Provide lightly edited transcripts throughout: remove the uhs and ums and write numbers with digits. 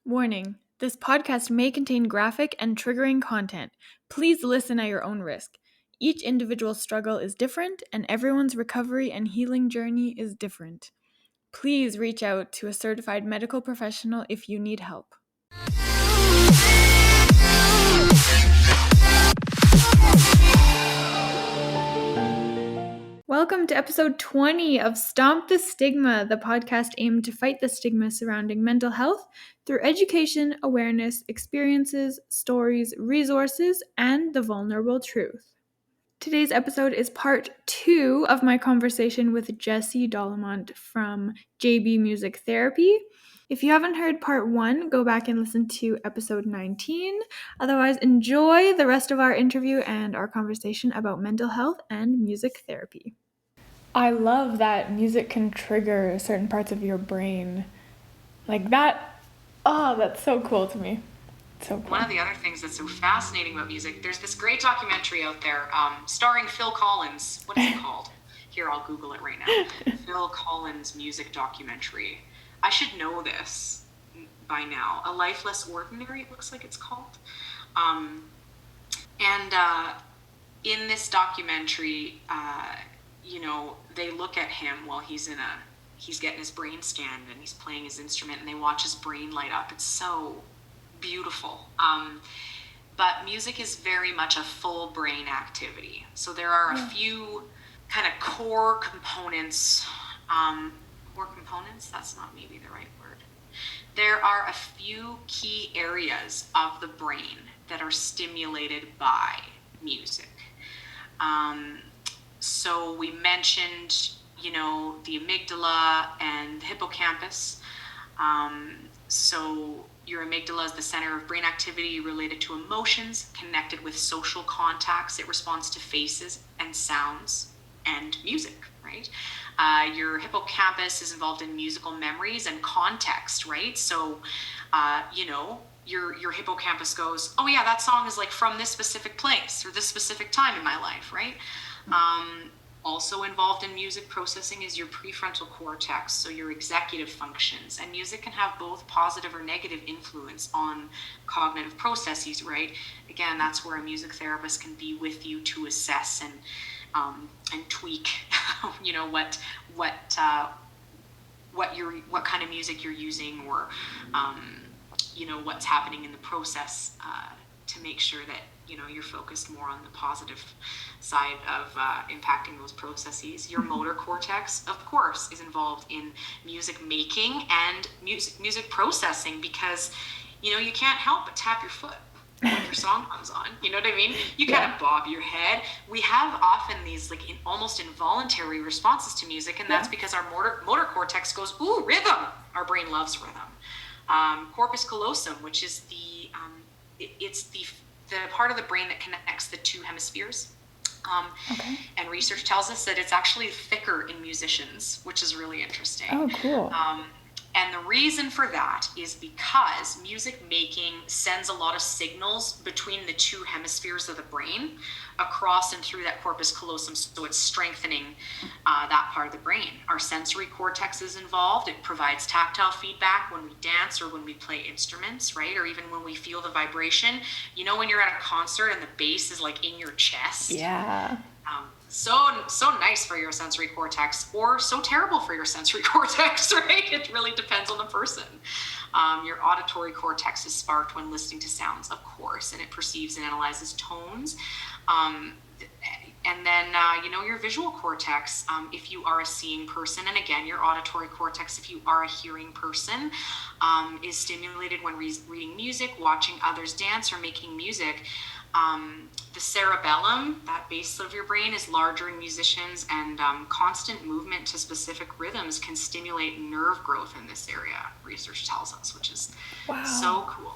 Warning: this podcast may contain graphic and triggering content. Please listen at your own risk. Each individual struggle is different, and everyone's recovery and healing journey is different. Please reach out to a certified medical professional if you need help. Welcome to episode 20 of Stomp the Stigma, the podcast aimed to fight the stigma surrounding mental health through education, awareness, experiences, stories, resources, and the vulnerable truth. Today's episode is part 2 of my conversation with Jesse Dollimont from JB Music Therapy. If you haven't heard part 1, go back and listen to episode 19. Otherwise, enjoy the rest of our interview and our conversation about mental health and music therapy. I love that music can trigger certain parts of your brain. Like that, that's so cool to me. So cool. One of the other things that's so fascinating about music, there's this great documentary out there starring Phil Collins. What is it called? Here, I'll Google it right now. Phil Collins music documentary. I should know this by now. A Life Less Ordinary, it looks like it's called. In this documentary, they look at him while he's getting his brain scanned and he's playing his instrument, and they watch his brain light up. It's so beautiful. But music is very much a full brain activity. So there are a few kind of core components. That's not maybe the right word. There are a few key areas of the brain that are stimulated by music. So we mentioned, the amygdala and the hippocampus. So your amygdala is the center of brain activity related to emotions, connected with social contacts. It responds to faces and sounds and music, right? Your hippocampus is involved in musical memories and context, right? So, your hippocampus goes, oh yeah, that song is like from this specific place or this specific time in my life, right? Also involved in music processing is your prefrontal cortex, so your executive functions. And music can have both positive or negative influence on cognitive processes, right? Again, that's where a music therapist can be with you to assess and tweak, what kind of music you're using, or what's happening in the process to make sure that you're focused more on the positive side of impacting those processes. Your motor cortex, of course, is involved in music making and music processing, because you can't help but tap your foot when your song comes on. You know what I mean? You kind of bob your head. We have often these almost involuntary responses to music, and that's because our motor cortex goes, ooh, rhythm. Our brain loves rhythm. Corpus callosum, which is it's the part of the brain that connects the two hemispheres. And research tells us that it's actually thicker in musicians, which is really interesting. Oh, cool. And the reason for that is because music making sends a lot of signals between the two hemispheres of the brain across and through that corpus callosum, so it's strengthening that part of the brain. Our sensory cortex is involved. It provides tactile feedback when we dance or when we play instruments, right? Or even when we feel the vibration. When you're at a concert and the bass is like in your chest. Yeah. So nice for your sensory cortex, or so terrible for your sensory cortex, right? It really depends on the person. Your auditory cortex is sparked when listening to sounds, of course, and it perceives and analyzes tones. And then, your visual cortex, if you are a seeing person, and again, your auditory cortex, if you are a hearing person, is stimulated when reading music, watching others dance, or making music. The cerebellum, that base of your brain, is larger in musicians, and constant movement to specific rhythms can stimulate nerve growth in this area, research tells us, which is so cool.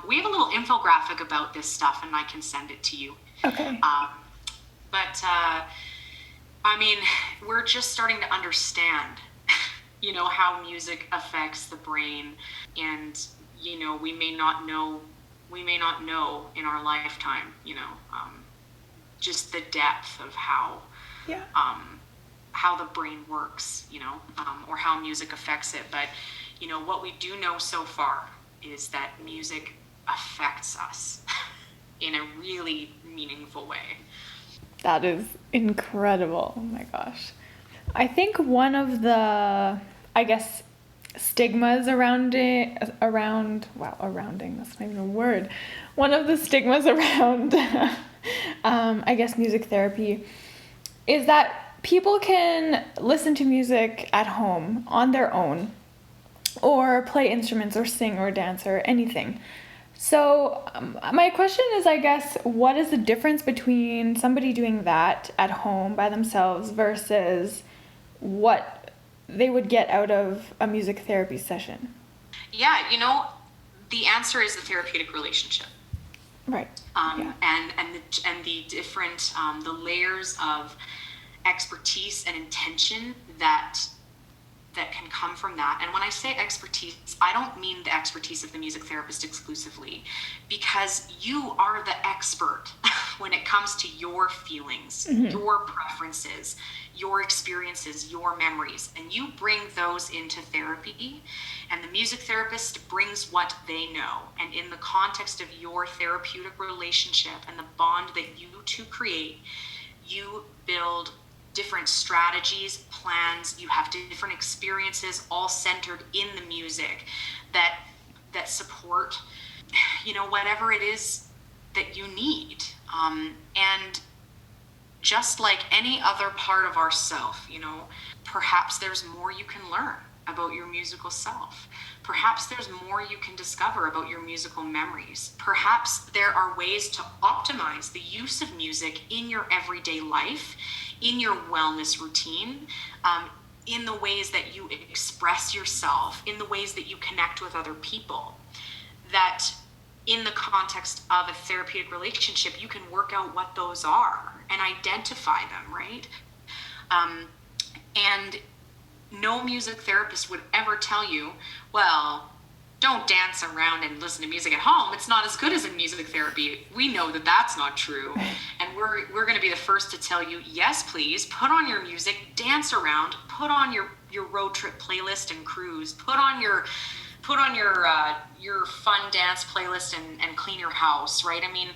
We have a little infographic about this stuff, and I can send it to you. Okay. We're just starting to understand, how music affects the brain, and, we may not know in our lifetime, just the depth of how the brain works, or how music affects it. But, what we do know so far is that music affects us in a really meaningful way. That is incredible. Oh my gosh. I think one of the, I guess, stigmas surrounding, that's not even a word. One of the stigmas around, I guess, music therapy is that people can listen to music at home on their own, or play instruments, or sing, or dance, or anything. So my question is, I guess, what is the difference between somebody doing that at home by themselves versus what they would get out of a music therapy session? Yeah, the answer is the therapeutic relationship. Right. Yeah. And the different the layers of expertise and intention that can come from that. And when I say expertise, I don't mean the expertise of the music therapist exclusively, because you are the expert when it comes to your feelings, your preferences, your experiences, your memories, and you bring those into therapy, and the music therapist brings what they know. And in the context of your therapeutic relationship and the bond that you two create, you build different strategies, plans, you have different experiences all centered in the music that support, whatever it is that you need. And just like any other part of ourself, perhaps there's more you can learn about your musical self. Perhaps there's more you can discover about your musical memories. Perhaps there are ways to optimize the use of music in your everyday life, in your wellness routine, in the ways that you express yourself, in the ways that you connect with other people, that in the context of a therapeutic relationship, you can work out what those are and identify them, right? And no music therapist would ever tell you, well, don't dance around and listen to music at home. It's not as good as in music therapy. We know that that's not true. And we're going to be the first to tell you, yes, please, put on your music, dance around, put on your road trip playlist and cruise, put on your fun dance playlist and clean your house, right? I mean,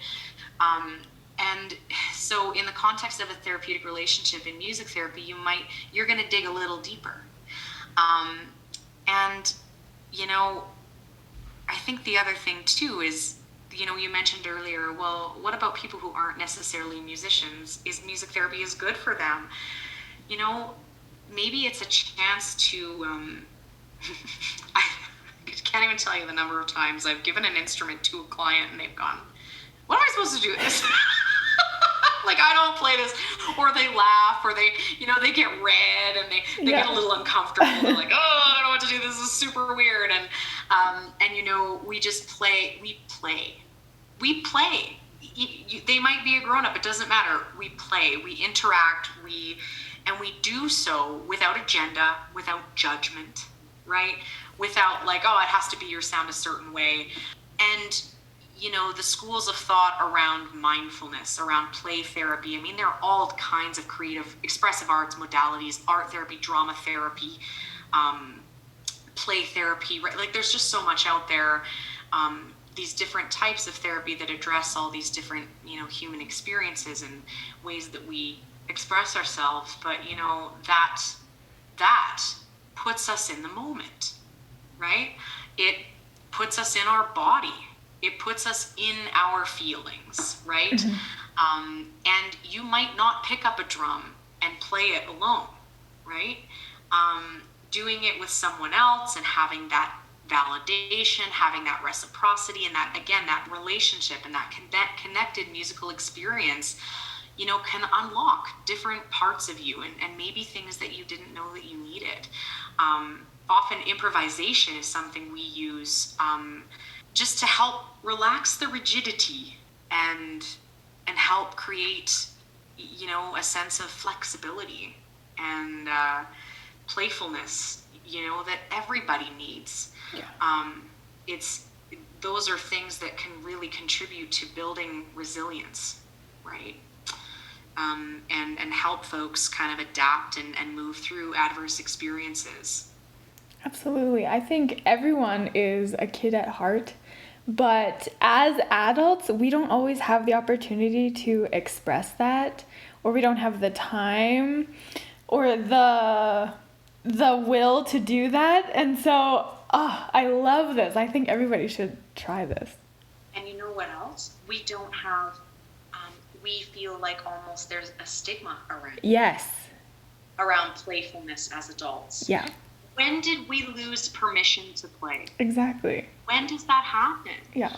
and so in the context of a therapeutic relationship in music therapy, you're going to dig a little deeper. And, I think the other thing too is, you mentioned earlier, well, what about people who aren't necessarily musicians? Is music therapy is good for them? Maybe it's a chance to, I can't even tell you the number of times I've given an instrument to a client and they've gone, what am I supposed to do with this? Like, I don't play this, or they laugh, or they get red and they get a little uncomfortable. They're like, oh, I don't know what to do. This is super weird. And we just play. We play. They might be a grown-up. It doesn't matter. We play. We interact. And we do so without agenda, without judgment, right? Without like, oh, it has to be your sound a certain way. And the schools of thought around mindfulness, around play therapy. I mean, there are all kinds of creative, expressive arts modalities, art therapy, drama therapy, play therapy, right? Like, there's just so much out there. These different types of therapy that address all these different, human experiences and ways that we express ourselves. But, that puts us in the moment, right? It puts us in our body. It puts us in our feelings, right? Mm-hmm. And you might not pick up a drum and play it alone, right? Doing it with someone else and having that validation, having that reciprocity, and that, again, that relationship and that connected musical experience, can unlock different parts of you and maybe things that you didn't know that you needed. Often improvisation is something we use just to help relax the rigidity and help create, a sense of flexibility and playfulness, that everybody needs. Yeah. Those are things that can really contribute to building resilience, right? And help folks kind of adapt and move through adverse experiences. Absolutely. I think everyone is a kid at heart, but as adults, we don't always have the opportunity to express that, or we don't have the time or the will to do that. And so, I love this. I think everybody should try this. And you know what else? We don't have, we feel like almost there's a stigma Yes. around playfulness as adults. Yeah. When did we lose permission to play? Exactly. When does that happen? Yeah.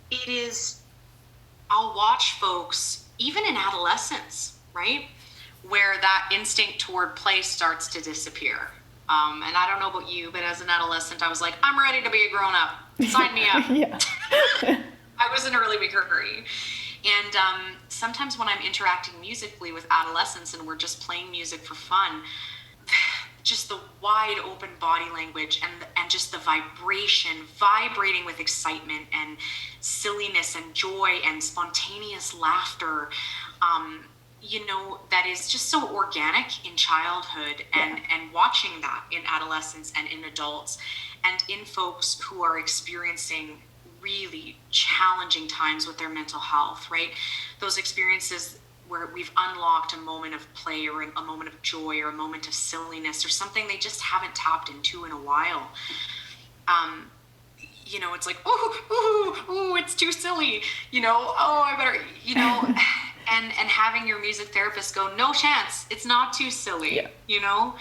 It is, I'll watch folks, even in adolescence, right? Where that instinct toward play starts to disappear. And I don't know about you, but as an adolescent, I was like, I'm ready to be a grown up. Sign me up. Yeah. I was in a really big hurry. And sometimes when I'm interacting musically with adolescents and we're just playing music for fun, just the wide open body language and just the vibrating with excitement and silliness and joy and spontaneous laughter, that is just so organic in childhood, and watching that in adolescents and in adults and in folks who are experiencing really challenging times with their mental health, right? Those experiences where we've unlocked a moment of play or a moment of joy or a moment of silliness or something they just haven't tapped into in a while. It's like, ooh, it's too silly, I better, and having your music therapist go, no chance, it's not too silly, you're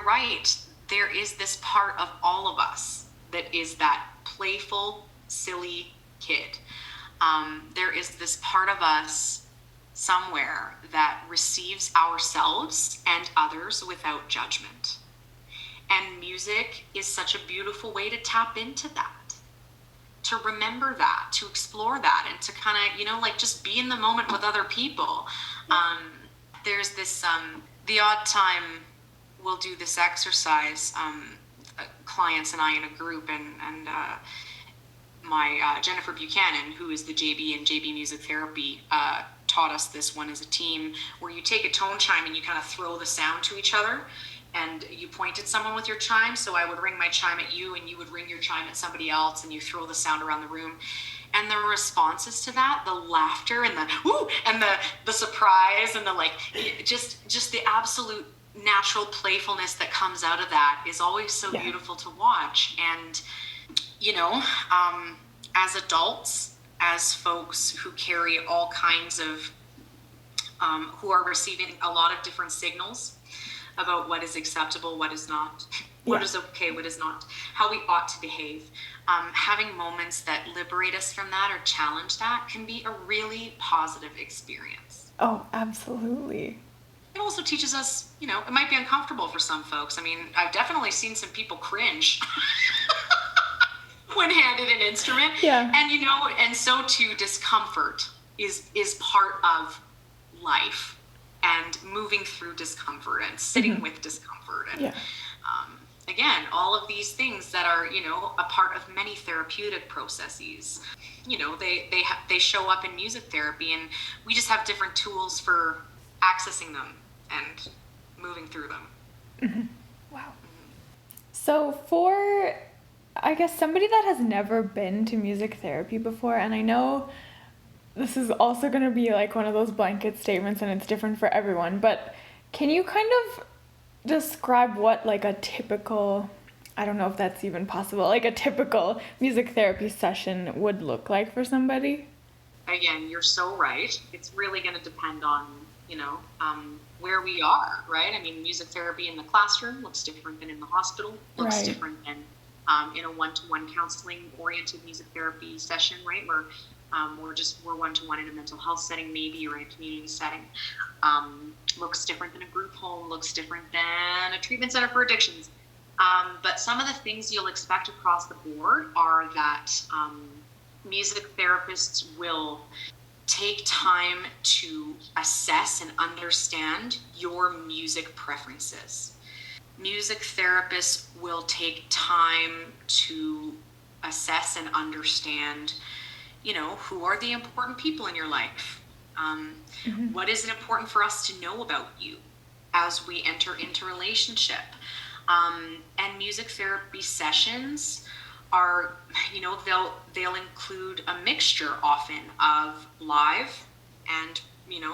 right. There is this part of all of us that is that playful, silly kid. There is this part of us somewhere that receives ourselves and others without judgment. And music is such a beautiful way to tap into that, to remember that, to explore that, and to kind of, just be in the moment with other people. There's this, the odd time we'll do this exercise, clients and I in a group, and my Jennifer Buchanan, who is the JB in JB Music Therapy, taught us this one as a team, where you take a tone chime and you kind of throw the sound to each other, and you point at someone with your chime. So I would ring my chime at you, and you would ring your chime at somebody else, and you throw the sound around the room. And the responses to that, the laughter and the woo, and the surprise, and the just the absolute natural playfulness that comes out of that is always so beautiful to watch. And as adults, as folks who carry all kinds of, who are receiving a lot of different signals about what is acceptable, what is not, what is okay, what is not, how we ought to behave, having moments that liberate us from that or challenge that can be a really positive experience. Oh, absolutely. It also teaches us, it might be uncomfortable for some folks. I mean, I've definitely seen some people cringe when handed an instrument. Yeah. And, and so too, discomfort is part of life, and moving through discomfort and sitting with discomfort. And again, all of these things that are, a part of many therapeutic processes, they show up in music therapy, and we just have different tools for accessing them and moving through them. Mm-hmm. Wow. So for, I guess, somebody that has never been to music therapy before, and I know this is also going to be like one of those blanket statements and it's different for everyone, but can you kind of describe what like a typical, I don't know if that's even possible, like a typical music therapy session would look like for somebody? Again, you're so right. It's really going to depend on, where we are, right? I mean, music therapy in the classroom looks different than in the hospital, looks different than in a one-to-one counseling oriented music therapy session, right? Where we're one-to-one in a mental health setting, maybe, or in a community setting. Looks different than a group home, looks different than a treatment center for addictions. But some of the things you'll expect across the board are that music therapists will take time to assess and understand your music preferences. Music therapists will take time to assess and understand, who are the important people in your life? What is it important for us to know about you? as we enter into relationship. And music therapy sessions are, they'll include a mixture often of live and,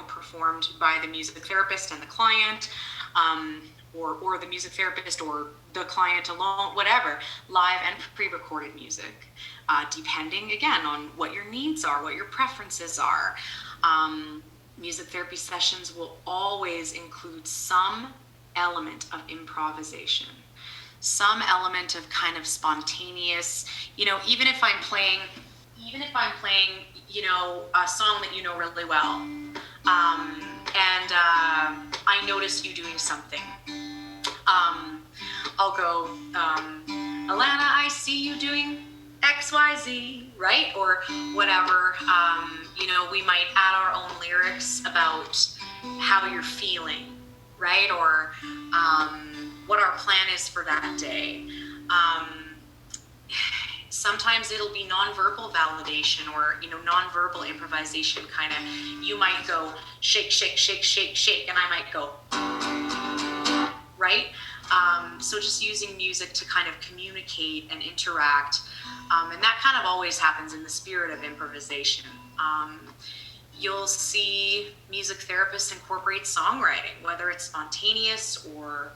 performed by the music therapist and the client, or the music therapist or the client alone, whatever, live and pre-recorded music, depending again on what your needs are, what your preferences are. Music therapy sessions will always include some element of improvisation, some element of kind of spontaneous, even if I'm playing, a song that you know really well, and I notice you doing something. I'll go, Alana, I see you doing XYZ, right? Or whatever. We might add our own lyrics about how you're feeling, right? Or what our plan is for that day. Sometimes it'll be nonverbal validation or, nonverbal improvisation kind of. You might go shake, shake, shake, shake, shake, and I might go, right? So just using music to kind of communicate and interact. And that kind of always happens in the spirit of improvisation. You'll see music therapists incorporate songwriting, whether it's spontaneous or,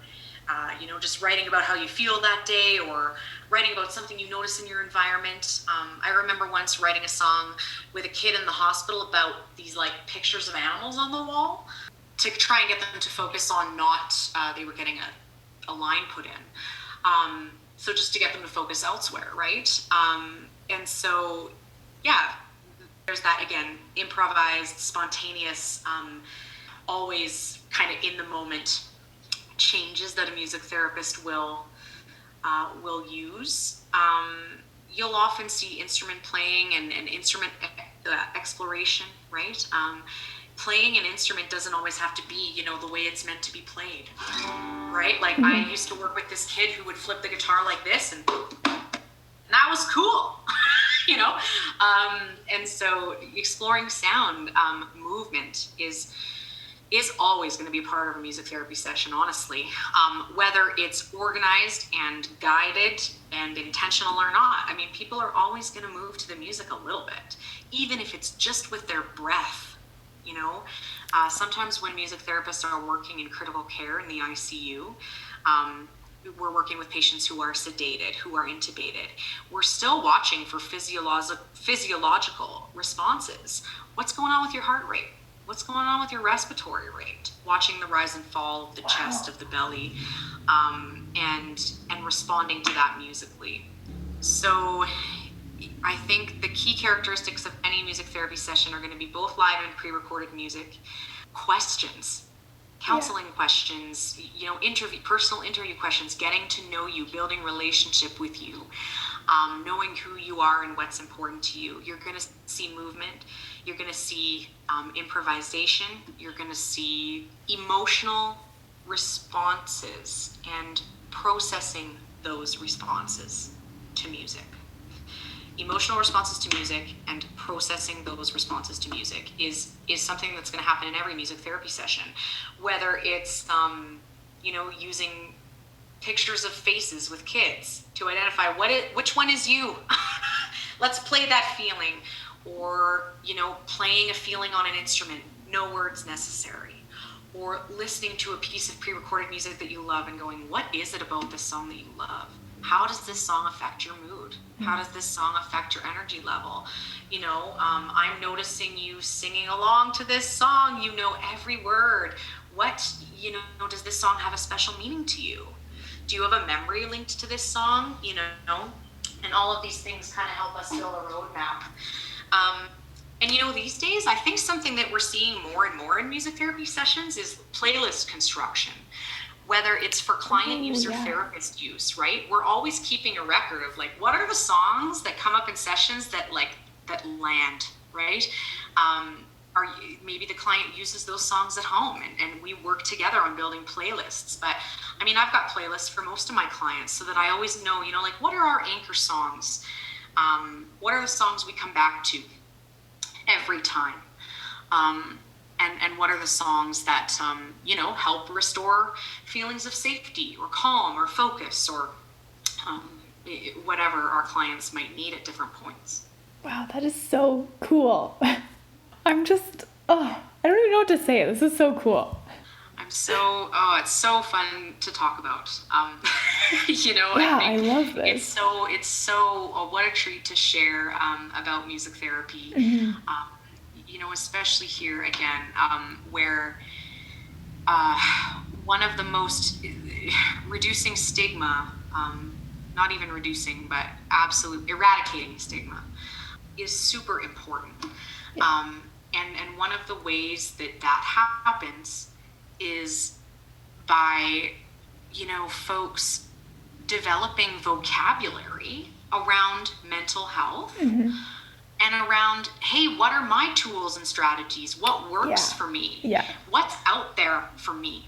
just writing about how you feel that day or writing about something you notice in your environment. I remember once writing a song with a kid in the hospital about these like pictures of animals on the wall to try and get them to focus on not, they were getting a line put in. So just to get them to focus elsewhere, right? And so, yeah, there's that again, improvised, spontaneous, always kind of in the moment changes that a music therapist will use. You'll often see instrument playing and instrument exploration, right? Playing an instrument doesn't always have to be, the way it's meant to be played, right? Like I used to work with this kid who would flip the guitar like this, and that was cool, and so exploring sound, movement is always going to be part of a music therapy session, honestly, whether it's organized and guided and intentional or not. I mean, people are always going to move to the music a little bit, even if it's just with their breath. Sometimes when music therapists are working in critical care in the ICU, we're working with patients who are sedated, who are intubated. We're still watching for physiological responses. What's going on with your heart rate? What's going on with your respiratory rate? Watching the rise and fall of the chest, of the belly, and responding to that musically. So I think the key characteristics of any music therapy session are going to be both live and pre-recorded music, questions, counseling questions, personal interview questions, getting to know you, building relationship with you, knowing who you are and what's important to you. You're going to see movement. You're going to see improvisation. You're going to see emotional responses and processing those responses to music. Emotional responses to music and processing those responses to music is something that's going to happen in every music therapy session, whether it's using pictures of faces with kids to identify which one is you. Let's play that feeling, or playing a feeling on an instrument, no words necessary, or listening to a piece of pre-recorded music that you love and going, what is it about this song that you love? How does this song affect your mood? How does this song affect your energy level? I'm noticing you singing along to this song. You know every word. What, does this song have a special meaning to you? Do you have a memory linked to this song? And all of these things kind of help us build a roadmap. And these days, I think something that we're seeing more and more in music therapy sessions is playlist construction. Whether it's for client use or therapist use, right? We're always keeping a record of what are the songs that come up in sessions that land, right? Maybe the client uses those songs at home and we work together on building playlists. But I mean, I've got playlists for most of my clients so that I always know, what are our anchor songs? What are the songs we come back to every time? and what are the songs that, help restore feelings of safety or calm or focus or whatever our clients might need at different points. Wow, that is so cool. I'm just, I don't even know what to say. This is so cool. It's so fun to talk about. Yeah, I love this. It's so what a treat to share about music therapy. Especially here again, where one of the most reducing stigma, not even reducing, but absolute eradicating stigma, is super important. Yeah. And one of the ways that happens is by, folks developing vocabulary around mental health and around, hey, what are my tools and strategies? What works for me? Yeah. What's out there for me?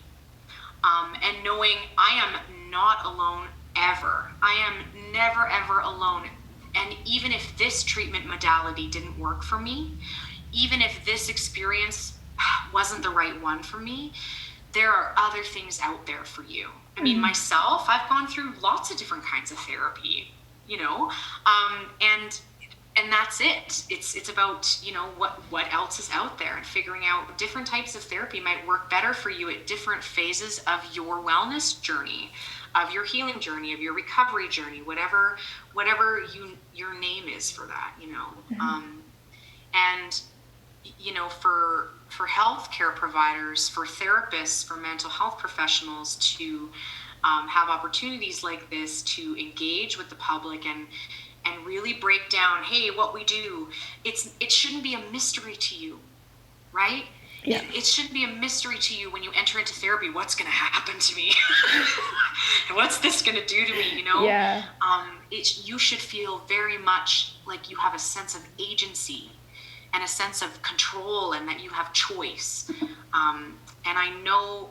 And knowing I am not alone ever. I am never, ever alone. And even if this treatment modality didn't work for me, even if this experience wasn't the right one for me, there are other things out there for you. I mean, myself, I've gone through lots of different kinds of therapy, and that's it. It's about, what else is out there, and figuring out different types of therapy might work better for you at different phases of your wellness journey, of your healing journey, of your recovery journey, whatever your name is for that, and for healthcare providers, for therapists, for mental health professionals to have opportunities like this to engage with the public and really break down, hey, what we do, it shouldn't be a mystery to you, right? Yeah. It shouldn't be a mystery to you when you enter into therapy, what's going to happen to me? What's this going to do to me, Yeah. You should feel very much like you have a sense of agency and a sense of control, and that you have choice. And I know,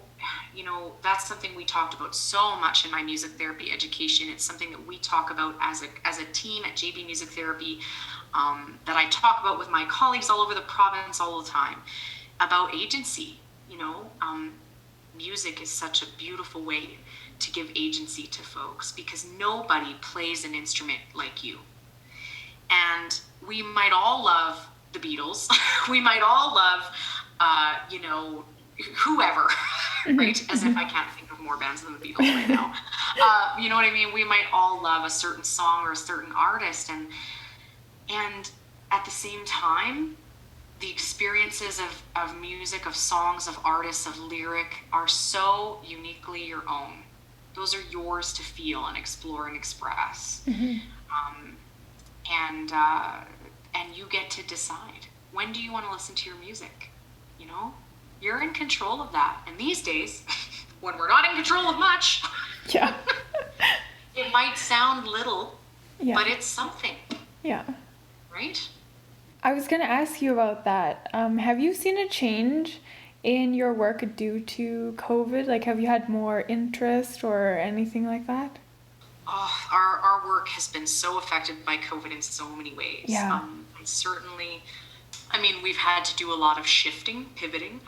that's something we talked about so much in my music therapy education. It's something that we talk about as a team at JB Music Therapy, that I talk about with my colleagues all over the province all the time, about agency. Music is such a beautiful way to give agency to folks, because nobody plays an instrument like you. And we might all love the Beatles. We might all love, whoever, right? As if I can't think of more bands than the Beatles right now. You know what I mean? We might all love a certain song or a certain artist, and at the same time, the experiences of music, of songs, of artists, of lyric are so uniquely your own. Those are yours to feel and explore and express. And you get to decide, when do you want to listen to your music? You're in control of that. And these days, when we're not in control of much, Yeah. it might sound little, but it's something. Yeah. Right? I was going to ask you about that. Have you seen a change in your work due to COVID? Like, have you had more interest or anything like that? Oh, our work has been so affected by COVID in so many ways. Yeah. Certainly, we've had to do a lot of shifting, pivoting,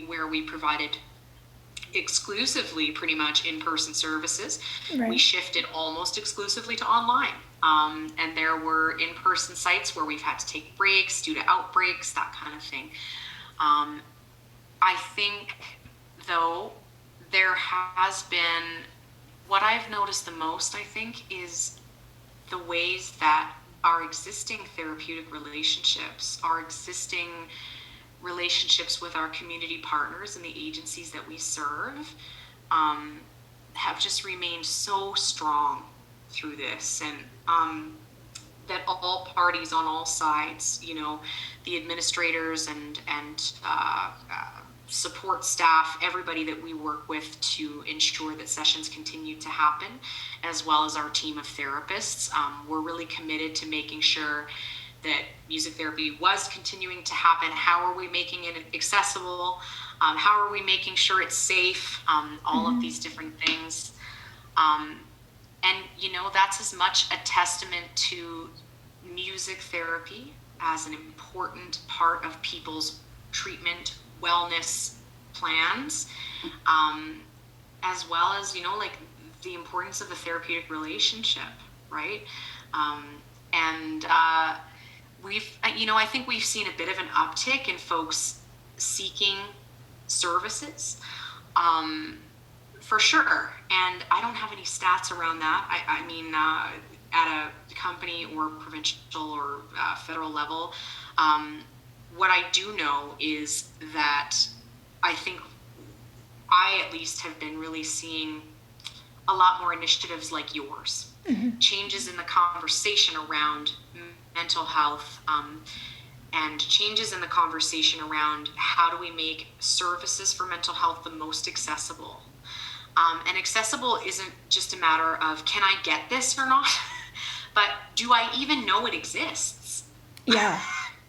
where we provided exclusively pretty much in-person services. Right. We shifted almost exclusively to online. And there were in-person sites where we've had to take breaks due to outbreaks, that kind of thing. I think, though, there has been, what I've noticed the most, I think, is the ways that our existing therapeutic relationships, our existing relationships with our community partners and the agencies that we serve, have just remained so strong through this, and that all parties on all sides, the administrators and support staff, everybody that we work with to ensure that sessions continue to happen, as well as our team of therapists, we're really committed to making sure that music therapy was continuing to happen. How are we making it accessible? How are we making sure it's safe? All of these different things. And, that's as much a testament to music therapy as an important part of people's treatment, wellness plans, as well as, like the importance of a therapeutic relationship, right? And I think we've seen a bit of an uptick in folks seeking services, for sure. And I don't have any stats around that. I mean, at a company or provincial or federal level, what I do know is that I think I at least have been really seeing a lot more initiatives like yours, changes in the conversation around mental health, and changes in the conversation around how do we make services for mental health the most accessible. And accessible isn't just a matter of, can I get this or not? But do I even know it exists? Yeah.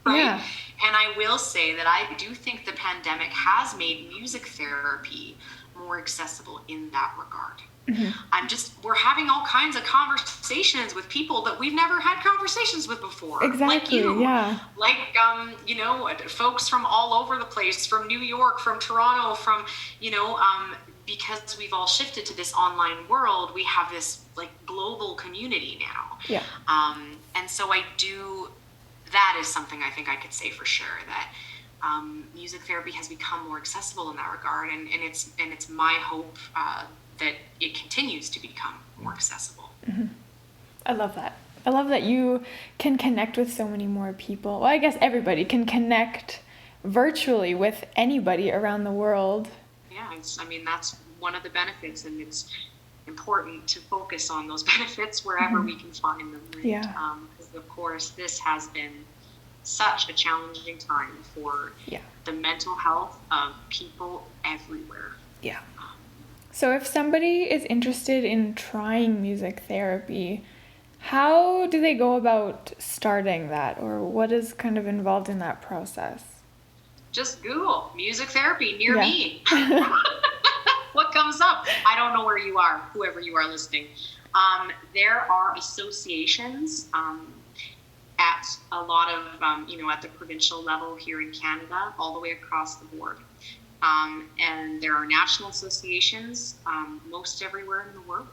Right? Yeah. And I will say that I do think the pandemic has made music therapy more accessible in that regard. We're having all kinds of conversations with people that we've never had conversations with before. Exactly, like you, yeah. Like, folks from all over the place, from New York, from Toronto, from, because we've all shifted to this online world, we have this like global community now. Yeah. And so that is something I think I could say for sure, that music therapy has become more accessible in that regard, and it's my hope that it continues to become more accessible. I love that. I love that you can connect with so many more people. Well, I guess everybody can connect virtually with anybody around the world. Yeah, that's one of the benefits, and it's important to focus on those benefits wherever we can find them. Right? Yeah. Because of course, this has been such a challenging time for the mental health of people everywhere. Yeah. So if somebody is interested in trying music therapy, how do they go about starting that, or what is kind of involved in that process? Just Google music therapy near me. What comes up? I don't know where you are, whoever you are listening. There are associations at a lot of, at the provincial level here in Canada, all the way across the board. And there are national associations, most everywhere in the world,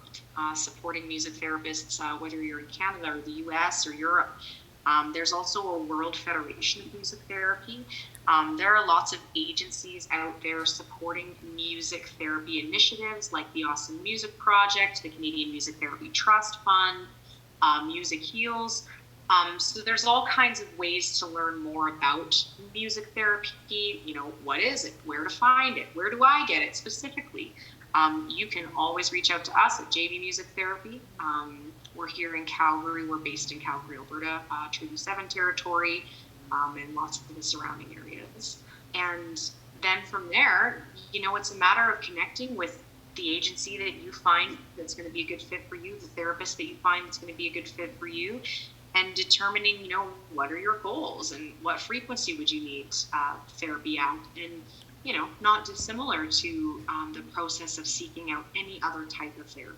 supporting music therapists, whether you're in Canada or the US or Europe. There's also a World Federation of Music Therapy. There are lots of agencies out there supporting music therapy initiatives like the Awesome Music Project, the Canadian Music Therapy Trust Fund, Music Heals. So there's all kinds of ways to learn more about music therapy. What is it? Where to find it? Where do I get it specifically? You can always reach out to us at JB Music Therapy. We're here in Calgary. We're based in Calgary, Alberta, Treaty 7 territory, and lots of the surrounding areas. And then from there, it's a matter of connecting with the agency that you find that's going to be a good fit for you, the therapist that you find that's going to be a good fit for you, and determining, what are your goals and what frequency would you need therapy at, and, not dissimilar to the process of seeking out any other type of therapy.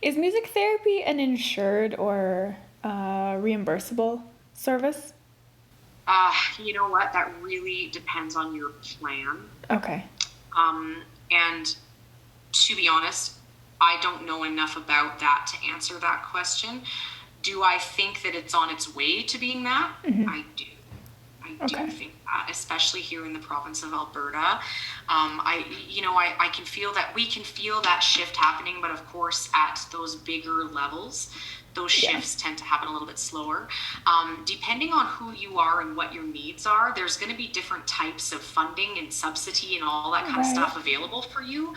Is music therapy an insured or reimbursable service? You know what? That really depends on your plan. Okay. And to be honest, I don't know enough about that to answer that question. Do I think that it's on its way to being that? I do. I do think that, especially here in the province of Alberta. I can feel that, we can feel that shift happening, but of course at those bigger levels, those shifts tend to happen a little bit slower. Depending on who you are and what your needs are, there's going to be different types of funding and subsidy and all that kind of stuff available for you.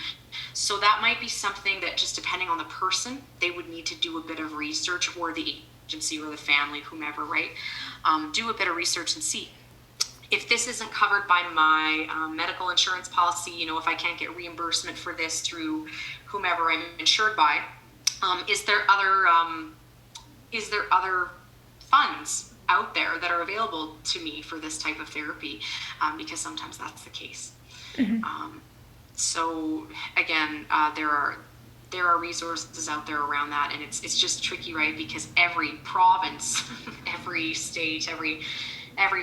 So that might be something that, just depending on the person, they would need to do a bit of research, or the agency or the family, whomever, right? Do a bit of research and see. If this isn't covered by my medical insurance policy, if I can't get reimbursement for this through whomever I'm insured by, is there other funds out there that are available to me for this type of therapy? Because sometimes that's the case. So again, there are resources out there around that, and it's just tricky, right? Because every province, every state, every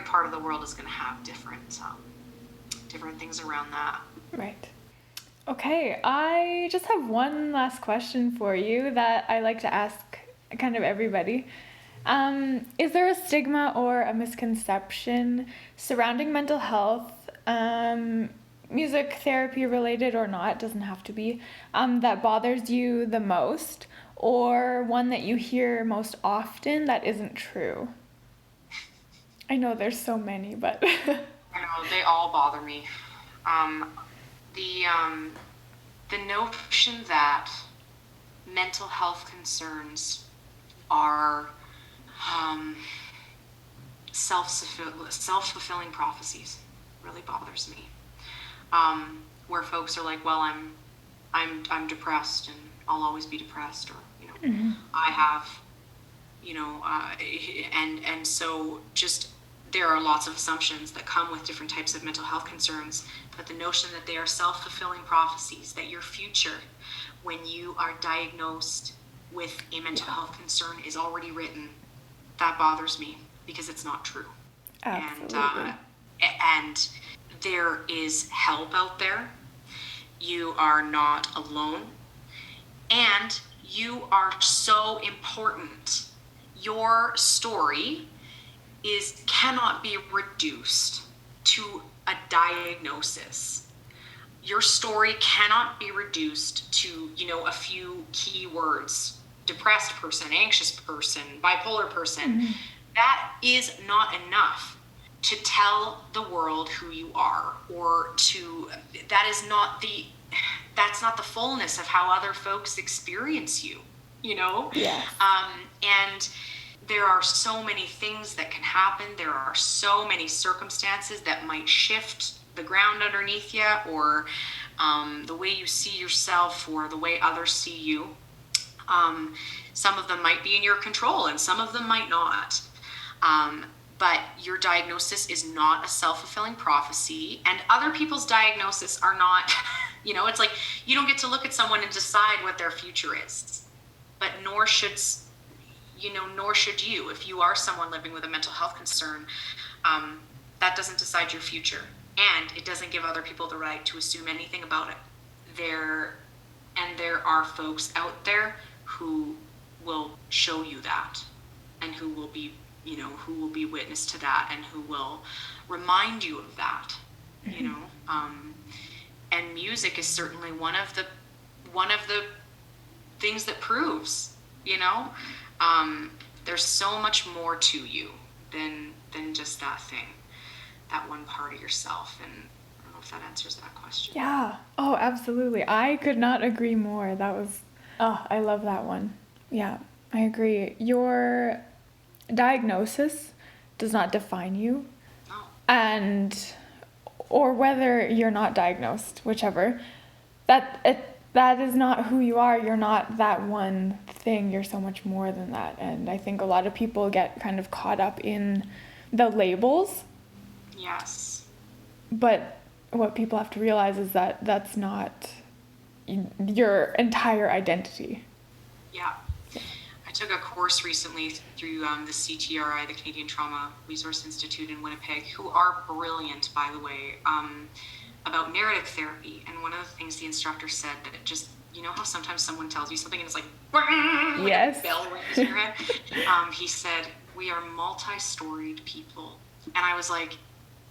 part of the world is going to have different different things around that. Right. Okay, I just have one last question for you that I like to ask kind of everybody. Is there a stigma or a misconception surrounding mental health, music therapy related or not, doesn't have to be, that bothers you the most, or one that you hear most often that isn't true? I know there's so many, but... I know, they all bother me. The notion that mental health concerns are self-fulfilling prophecies really bothers me. Where folks are like, well, I'm depressed and I'll always be depressed, or I have, and so just there are lots of assumptions that come with different types of mental health concerns, but the notion that they are self-fulfilling prophecies, that your future, when you are diagnosed with a mental health concern, is already written, that bothers me, because it's not true. Absolutely. And there is help out there. You are not alone. And you are so important. Your story cannot be reduced to a diagnosis. Your story cannot be reduced to, a few key words. Depressed person, anxious person, bipolar person. That is not enough to tell the world who you are, that's not the fullness of how other folks experience you, Yes. And there are so many things that can happen. There are so many circumstances that might shift the ground underneath you, or the way you see yourself, or the way others see you. Some of them might be in your control and some of them might not. But your diagnosis is not a self-fulfilling prophecy, and other people's diagnosis are not, it's like you don't get to look at someone and decide what their future is. But nor should you. If you are someone living with a mental health concern, that doesn't decide your future, and it doesn't give other people the right to assume anything about it. There are folks out there who will show you that, and who will be witness to that, and who will remind you of that. And music is certainly one of the things that proves, there's so much more to you than just that thing, that one part of yourself. And I don't know if that answers that question. Yeah. Oh, absolutely. I could not agree more. I love that one. Yeah, I agree. Your diagnosis does not define you. No. Or whether you're not diagnosed, whichever, that is not who you are. You're not that one thing. You're so much more than that. And I think a lot of people get kind of caught up in the labels. Yes. But what people have to realize is that that's not your entire identity. Yeah. I took a course recently through the CTRI, the Canadian Trauma Resource Institute in Winnipeg, who are brilliant, by the way, about narrative therapy. And one of the things the instructor said, that it just, how sometimes someone tells you something and it's like, yes, a bell rings in your head. He said, we are multi-storied people. And I was like,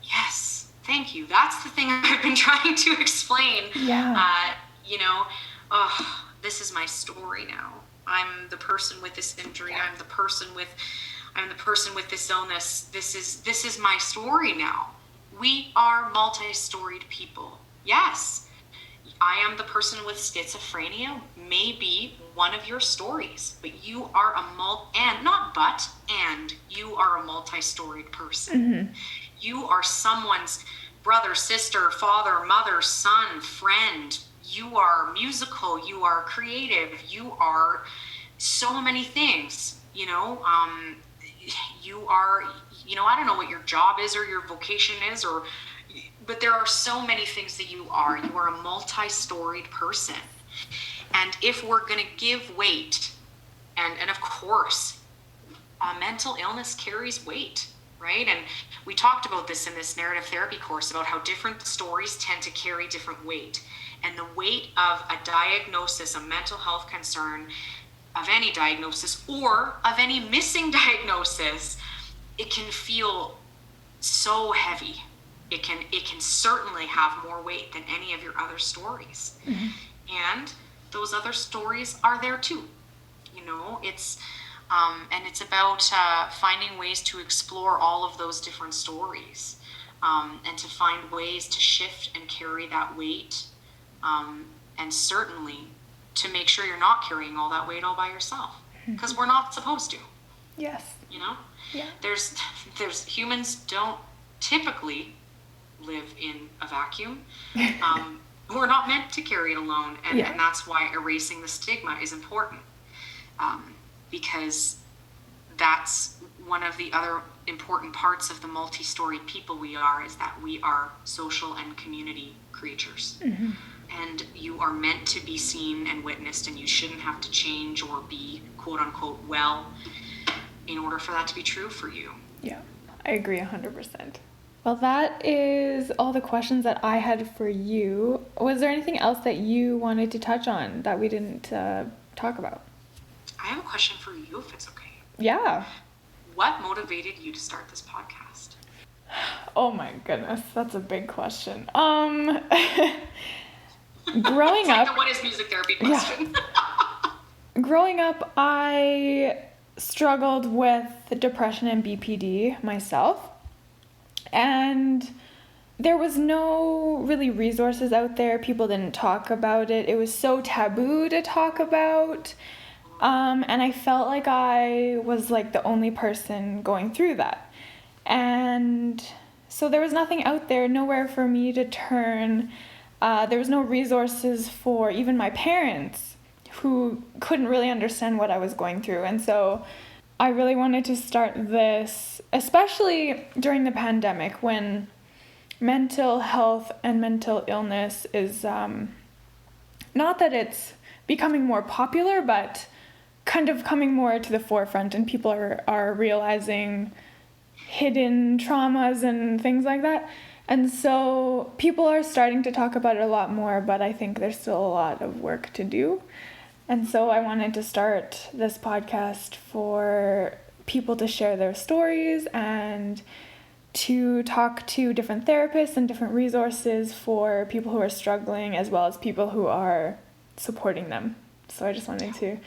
yes, thank you. That's the thing I've been trying to explain. Yeah. This is my story now. I'm the person with this injury. I'm the person with this illness. This is my story now. We are multi-storied people. Yes, I am the person with schizophrenia, may be one of your stories, but you are you are a multi-storied person. You are someone's brother, sister, father, mother, son, friend. You are musical, you are creative, you are so many things, you are, I don't know what your job is or your vocation is, but there are so many things that you are. You are a multi-storied person. And if we're going to give weight, and of course, mental illness carries weight. right? And we talked about this in this narrative therapy course about how different stories tend to carry different weight. And the weight of a diagnosis, a mental health concern, of any diagnosis or of any missing diagnosis, it can feel so heavy. It can certainly have more weight than any of your other stories. Mm-hmm. And those other stories are there too. You know, it's and it's about finding ways to explore all of those different stories, and to find ways to shift and carry that weight, and certainly to make sure you're not carrying all that weight all by yourself, because we're not supposed to. Yes. You know? Yeah. There's humans don't typically live in a vacuum. We're not meant to carry it alone, and that's why erasing the stigma is important, because that's one of the other important parts of the multi-storied people we are, is that we are social and community creatures. Mm-hmm. And you are meant to be seen and witnessed, and you shouldn't have to change or be quote unquote well in order for that to be true for you. Yeah, I agree 100%. Well, that is all the questions that I had for you. Was there anything else that you wanted to touch on that we didn't talk about? I have a question for you, if it's okay. Yeah. What motivated you to start this podcast? Oh my goodness, that's a big question. Growing up, the what is music therapy question. Yeah. Growing up, I struggled with depression and BPD myself. And there was no really resources out there. People didn't talk about it. It was so taboo to talk about. And I felt like I was like the only person going through that. And so there was nothing out there, nowhere for me to turn. There was no resources for even my parents, who couldn't really understand what I was going through. And so I really wanted to start this, especially during the pandemic, when mental health and mental illness is, not that it's becoming more popular, but kind of coming more to the forefront, and people are realizing hidden traumas and things like that. And so people are starting to talk about it a lot more, but I think there's still a lot of work to do. And so I wanted to start this podcast for people to share their stories and to talk to different therapists and different resources for people who are struggling, as well as people who are supporting them. So I just wanted to,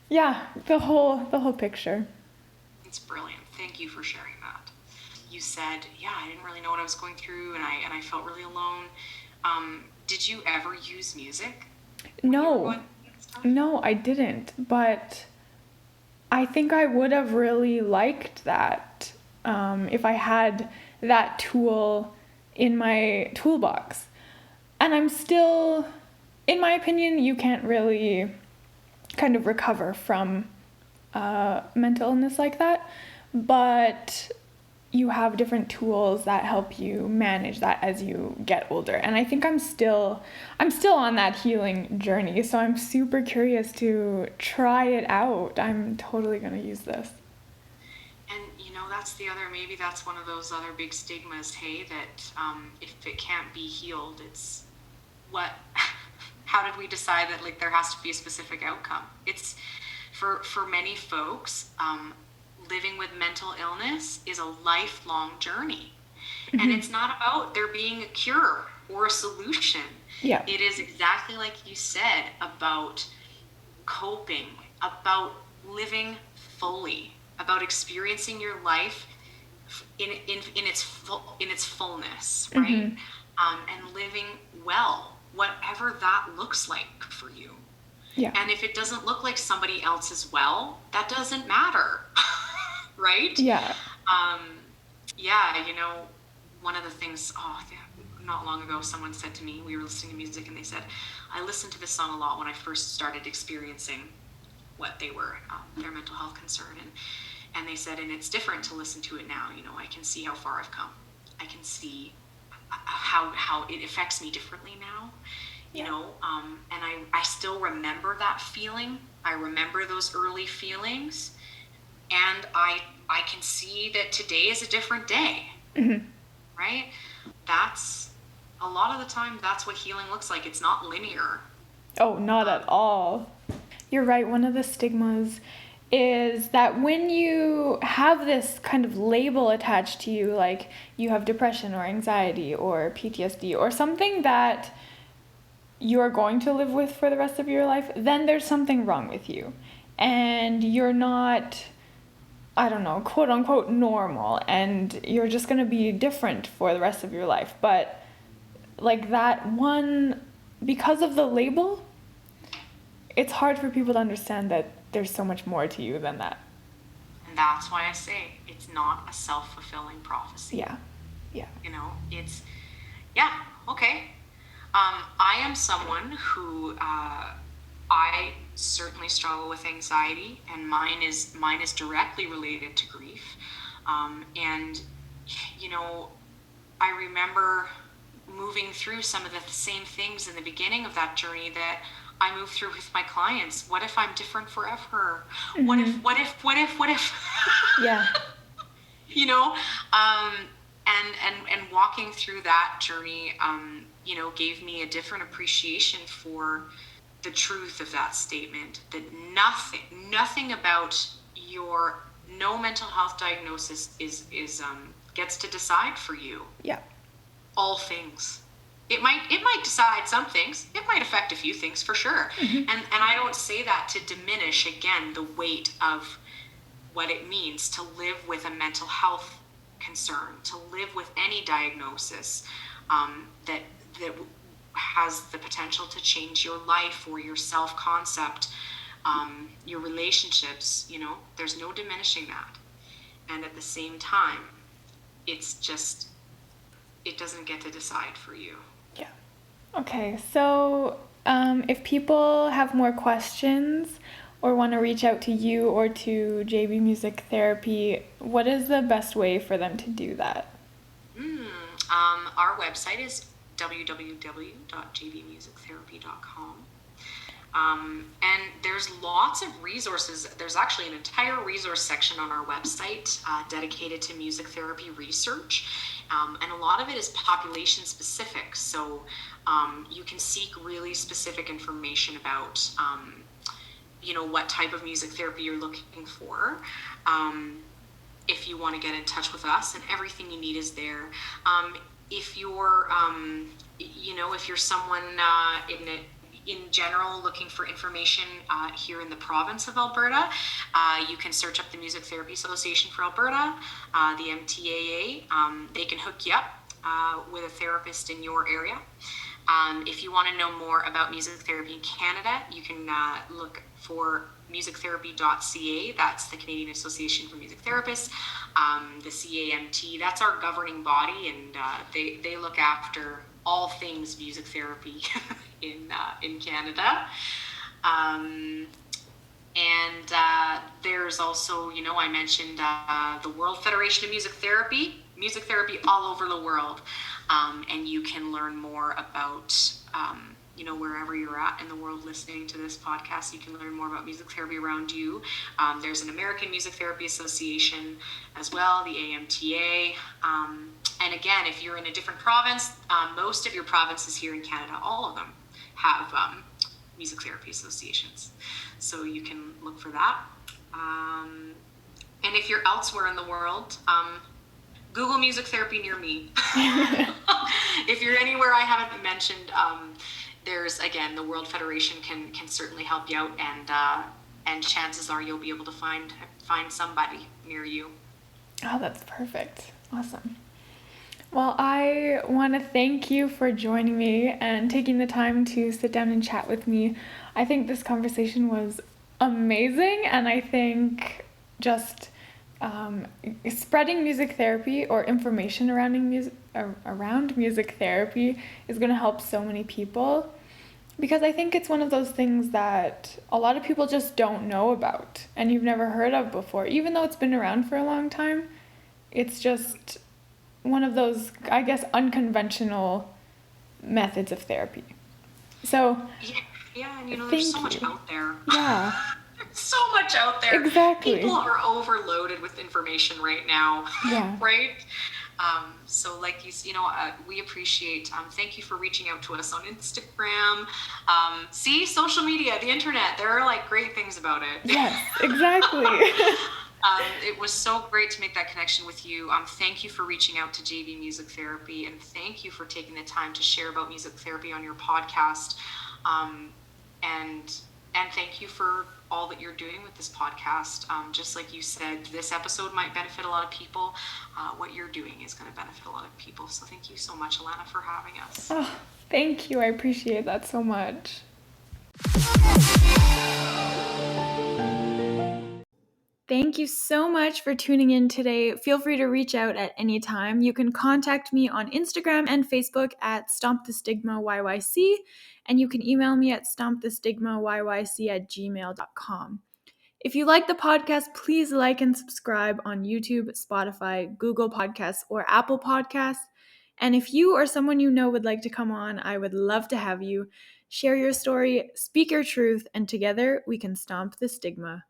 the whole picture. It's brilliant. Thank you for sharing that. You said, I didn't really know what I was going through, and I felt really alone. Did you ever use music? No, I didn't, but I think I would have really liked that if I had that tool in my toolbox. And I'm still, in my opinion, you can't really kind of recover from mental illness like that, but you have different tools that help you manage that as you get older. And I think I'm still on that healing journey, so I'm super curious to try it out. I'm totally going to use this. And maybe that's one of those other big stigmas, hey, that if it can't be healed, it's how did we decide that like there has to be a specific outcome? It's for many folks, living with mental illness is a lifelong journey. Mm-hmm. And it's not about there being a cure or a solution. Yeah. It is exactly like you said, about coping, about living fully, about experiencing your life in its fullness, right? Mm-hmm. And living well, whatever that looks like for you. Yeah. And if it doesn't look like somebody else's well, that doesn't matter. Right? Yeah. One of the things, not long ago, someone said to me, we were listening to music, and they said, I listened to this song a lot when I first started experiencing what they were, their mental health concern. And they said, and it's different to listen to it now. I can see how far I've come. I can see how it affects me differently now. And I still remember that feeling. I remember those early feelings, and I I can see that today is a different day, right? That's a lot of the time, that's what healing looks like. It's not linear. Oh, not at all. You're right. One of the stigmas is that when you have this kind of label attached to you, like you have depression or anxiety or PTSD or something that you're going to live with for the rest of your life, then there's something wrong with you. And you're not, I don't know, quote unquote normal, and you're just going to be different for the rest of your life. But like that one, because of the label, it's hard for people to understand that there's so much more to you than that. And that's why I say it's not a self-fulfilling prophecy. Yeah. It's, okay. I am someone who, I certainly struggle with anxiety, and mine is directly related to grief. And, I remember moving through some of the same things in the beginning of that journey that I move through with my clients. What if I'm different forever? What if? Yeah. And walking through that journey, gave me a different appreciation for the truth of that statement, that nothing about no mental health diagnosis is gets to decide for you. Yeah. All things. It might decide some things. It might affect a few things for sure. And I don't say that to diminish, again, the weight of what it means to live with a mental health concern, to live with any diagnosis that has the potential to change your life or your self-concept, your relationships. There's no diminishing that. And at the same time, it's just, it doesn't get to decide for you. Yeah. Okay, so if people have more questions or want to reach out to you or to JB Music Therapy, what is the best way for them to do that? Our website is www.jbmusictherapy.com. And there's lots of resources. There's actually an entire resource section on our website dedicated to music therapy research. And a lot of it is population specific. So you can seek really specific information about, what type of music therapy you're looking for. If you want to get in touch with us, and everything you need is there. If you're, if you're someone in general looking for information here in the province of Alberta, you can search up the Music Therapy Association for Alberta, the MTAA. They can hook you up with a therapist in your area. If you want to know more about music therapy in Canada, you can look for musictherapy.ca. That's the Canadian Association for Music Therapists. The CAMT, that's our governing body, and they look after all things music therapy in Canada. And there's also, I mentioned the World Federation of Music Therapy all over the world. And you can learn more about, wherever you're at in the world listening to this podcast, you can learn more about music therapy around you. There's an American Music Therapy Association as well, the AMTA. And again, if you're in a different province, most of your provinces here in Canada, all of them have music therapy associations. So you can look for that. And if you're elsewhere in the world, Google music therapy near me. If you're anywhere I haven't mentioned, there's, again, the World Federation can certainly help you out, and chances are you'll be able to find somebody near you. Oh, that's perfect. Awesome. Well, I want to thank you for joining me and taking the time to sit down and chat with me. I think this conversation was amazing, and I think just spreading music therapy or information around music therapy is going to help so many people, because I think it's one of those things that a lot of people just don't know about and you've never heard of before. Even though it's been around for a long time, it's just one of those, I guess, unconventional methods of therapy. So yeah, and there's so much out there. Yeah. so much out there. Exactly. People are overloaded with information right now. Yeah. Right? So like we appreciate, thank you for reaching out to us on Instagram. See, social media, the internet, there are like great things about it. Yes, exactly. It was so great to make that connection with you. Thank you for reaching out to JV Music Therapy, and thank you for taking the time to share about music therapy on your podcast. And thank you for all that you're doing with this podcast. Just like you said, this episode might benefit a lot of people. What you're doing is going to benefit a lot of people. So thank you so much, Alana, for having us. Oh, thank you. I appreciate that so much. Thank you so much for tuning in today. Feel free to reach out at any time. You can contact me on Instagram and Facebook at Stomp the Stigma YYC, and you can email me at stompthestigmayyc@gmail.com. If you like the podcast, please like and subscribe on YouTube, Spotify, Google Podcasts, or Apple Podcasts. And if you or someone you know would like to come on, I would love to have you. Share your story, speak your truth, and together we can stomp the stigma.